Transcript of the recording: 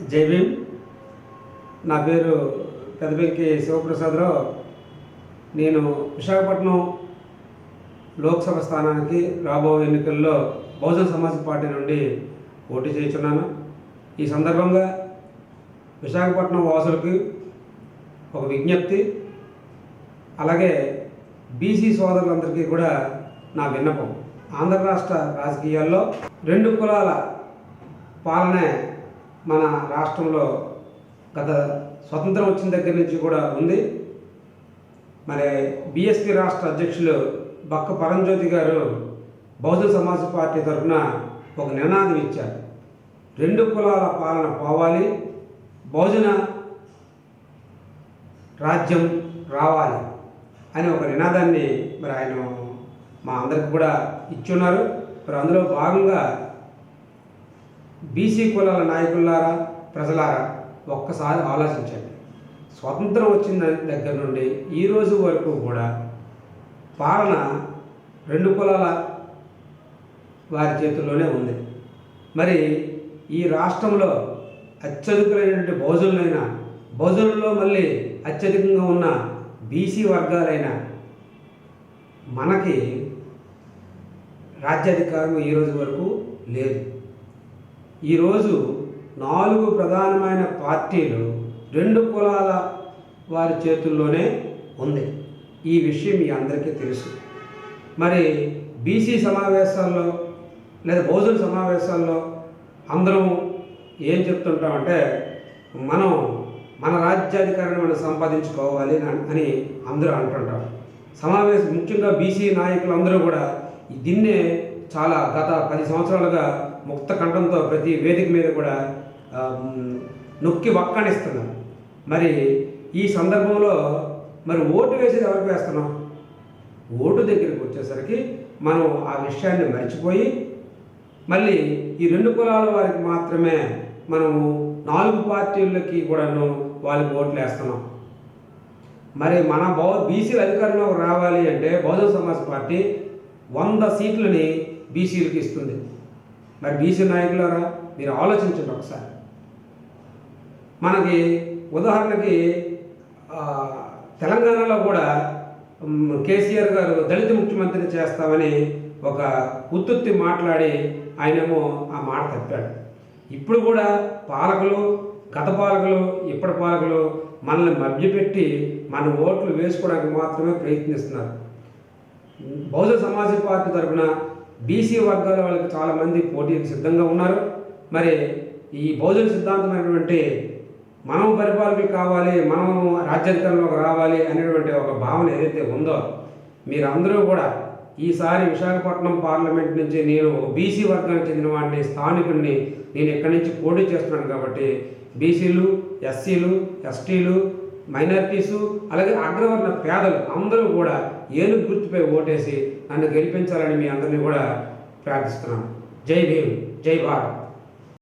జై భీమ్. నా పేరు పెదబెంకి శివప్రసాదరావు. నేను విశాఖపట్నం లోక్సభ స్థానానికి రాబోయే ఎన్నికల్లో బహుజన సమాజ్ పార్టీ నుండి పోటీ చేస్తున్నాను. ఈ సందర్భంగా విశాఖపట్నం వాసులకి ఒక విజ్ఞప్తి, అలాగే బీసీ సోదరులందరికీ కూడా నా విన్నపం. ఆంధ్ర రాష్ట్ర రాజకీయాల్లో రెండు కులాల పాలనే మన రాష్ట్రంలో గత స్వతంత్రం వచ్చిన దగ్గర నుంచి కూడా ఉంది. మరి బీఎస్పీ రాష్ట్ర అధ్యక్షులు బక్క పరంజ్యోతి గారు బహుజన సమాజ్ పార్టీ తరఫున ఒక నినాదం ఇచ్చారు. రెండు కులాల పాలన పోవాలి, బహుజన రాజ్యం రావాలి అని ఒక నినాదాన్ని మరి ఆయన మా అందరికి కూడా ఇచ్చున్నారు. మరి అందులో భాగంగా బీసీ కులాల నాయకులారా, ప్రజలారా ఒక్కసారి ఆలోచించండి. స్వతంత్రం వచ్చిన దగ్గర నుండి ఈ రోజు వరకు కూడా పాలన రెండు కులాల వారి చేతుల్లోనే ఉంది. మరి ఈ రాష్ట్రంలో అత్యధికులైనటువంటి బహుజనుల్లో మళ్ళీ అత్యధికంగా ఉన్న బీసీ వర్గాలైన మనకి రాజ్యాధికారం ఈరోజు వరకు లేదు. ఈరోజు 4 ప్రధానమైన పార్టీలు రెండు కులాల వారి చేతుల్లోనే ఉంది. ఈ విషయం మీ అందరికీ తెలుసు. మరి బీసీ సమావేశాల్లో లేదా బహుజన సమావేశాల్లో అందరం ఏం చెప్తుంటామంటే మన రాజ్యాధికారాన్ని మనం సంపాదించుకోవాలి అని అందరూ అంటుంటాం. ముఖ్యంగా బీసీ నాయకులందరూ కూడా దీన్నే చాలా గత 10 సంవత్సరాలుగా ముక్త కంఠంతో ప్రతి వేదిక మీద కూడా నొక్కి వక్కాణిస్తున్నారు. మరి ఈ సందర్భంలో మరి ఓటు వేసేది ఎవరికి వేస్తున్నాం? ఓటు దగ్గరికి వచ్చేసరికి మనం ఆ విషయాన్ని మర్చిపోయి మళ్ళీ ఈ రెండు కులాల వారికి మాత్రమే మనము 4 పార్టీలకి కూడాను వాళ్ళకి ఓట్లు వేస్తున్నాం. మరి మన బీసీల అధికారంలోకి రావాలి అంటే బహుజన సమాజ్ పార్టీ 100 సీట్లని బీసీలకు ఇస్తుంది. మరి బీసీ నాయకులారా మీరు ఆలోచించండి ఒకసారి. మనకి ఉదాహరణకి తెలంగాణలో కూడా కేసీఆర్ గారు దళిత ముఖ్యమంత్రిని చేస్తామని ఒక ఉత్తుత్తి మాట్లాడి ఆయనేమో ఆ మాట తప్పాడు. ఇప్పుడు కూడా గత పాలకులు ఇప్పటి పాలకులు మనల్ని మభ్యపెట్టి మన ఓట్లు వేసుకోవడానికి మాత్రమే ప్రయత్నిస్తున్నారు. బహుజన సమాజ్ పార్టీ తరఫున బీసీ వర్గాల వాళ్ళకి చాలామంది పోటీకి సిద్ధంగా ఉన్నారు. మరి ఈ బహుజన సిద్ధాంతమైనటువంటి మనం పరిపాలకులు కావాలి, మనం రాజ్యాధికారంలోకి రావాలి అనేటువంటి ఒక భావన ఏదైతే ఉందో మీరందరూ కూడా ఈసారి విశాఖపట్నం పార్లమెంట్ నుంచి నేను ఒక బీసీ వర్గానికి చెందిన వాడిని, స్థానికుడిని, నేను ఇక్కడి నుంచి పోటీ చేస్తున్నాను. కాబట్టి బీసీలు, ఎస్సీలు, ఎస్టీలు, మైనారిటీసు, అలాగే అగ్రవర్ణ పేదలు అందరూ కూడా ఏనుగు గుర్తుపై ఓటేసి నన్ను గెలిపించాలని మీ అందరినీ కూడా ప్రార్థిస్తున్నాను. జై భీమ్, జై భారత్.